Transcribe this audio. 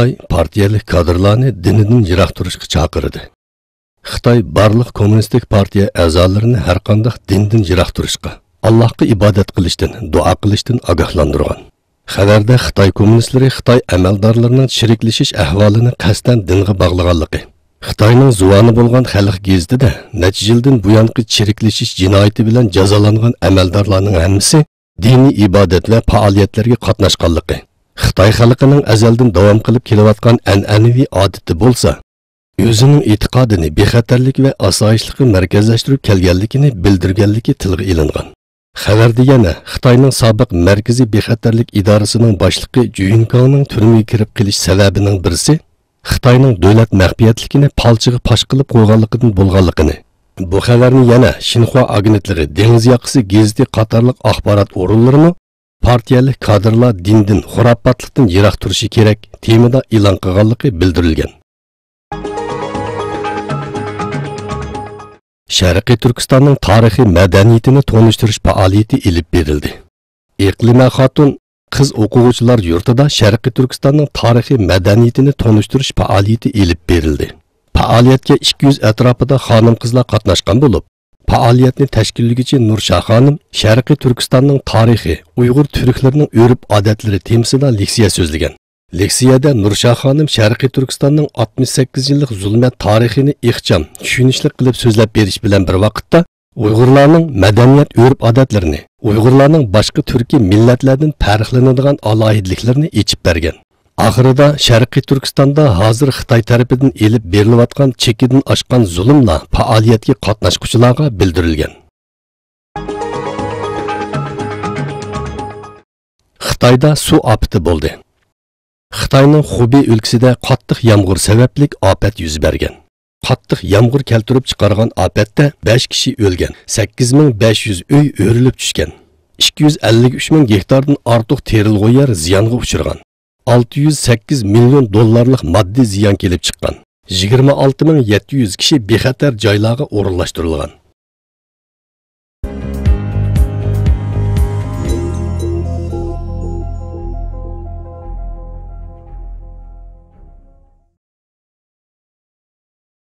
Xitoy partiyalik kadrlarni dinidan yiroq turishga chaqirdi. Xitoy barliq kommunistik partiya a'zolarini har qanday dindan yiroq turishga, Allohga ibodat qilishdan, duo qilishdan ogohlantirgan. Xabarda Xitoy kommunistlari Xitoy amaldorlarining shiriklashish ahvolini qasdan dinga bog'laganligi, Xitoyning zuvoni bo'lgan xalq gazetida necha yildan buyongi shiriklashish jinoyati bilan jazolangan amaldorlarning hammasi diniy ibodat va faoliyatlarga qatnashganligi, Xitoy xalqining azaldan davom qilib kelayotgan an'anaviy odati bo'lsa, o'zining e'tiqodini bexatarlik va osoyishlikni markazlashtirib kelganligini bildirganligi tilga ilingan. Xabarda yana Xitoyning sobiq markaziy bexatarlik idorasining boshlig'i Juyinkongning turmaga kirib qilish sababining birisi Xitoyning davlat maxfiyatligini palchiga pash qilib qo'yganligidan bo'lganligini. Bu xabarni yana Xinhua agentligi, Dengiz yoqasi gazeti qatorliq axborot o'rinlarini partiyalik kadrlar dindan, xurofotlikdan yiroq turishi kerak temada e'lon qilganligi bildirilgan. Sharqiy Turkistonning tarixiy madaniyatini tonishtirish faoliyati ilib berildi. Iqlima Xotun qiz o'quvchilar yurtida Sharqiy Turkistonning tarixiy madaniyatini tonishtirish faoliyati ilib berildi. Faoliyatga 200 atrofida xonim-qizlar qatnashgan bo'lib, faoliyatni tashkillovchi Nursha xonim Sharqiy Turkistonning tarixi, Uyg'ur turklarining urf-odatlari temasida leksiya so'zlagan. Leksiyada Nursha xonim Sharqiy Turkistonning 68 yillik zulmat tarixini ixcham, tushunishli qilib so'zlab berish bilan bir vaqtda Uyg'urlarning madaniyat urf-odatlarini, Uyg'urlarning boshqa turkiy millatlardan farqlanadigan alohidliklarini yechib bergan. Oxirida Sharqiy Turkistonda hozir Xitoy tarafidan elib berilayotgan chekidan oshgan zulmlar faoliyatga qatnashuvchilarga bildirilgan. Xitoyda suv ofati bo'ldi. Xitoyning Xubey o'lkasida qattiq yomg'ir sababli ofat yuz bergan. Qattiq yomg'ir keltirib chiqargan ofatda 5 kishi o'lgan, 8500 uy o'rilib tushgan. 253 ming gektardan ortiq terilgan yer ziyonga uchirgan. 608 million dollarlik moddiy ziyon kelib chiqqan. 26700 kishi bexatar joylarga o'rinlashtirilgan.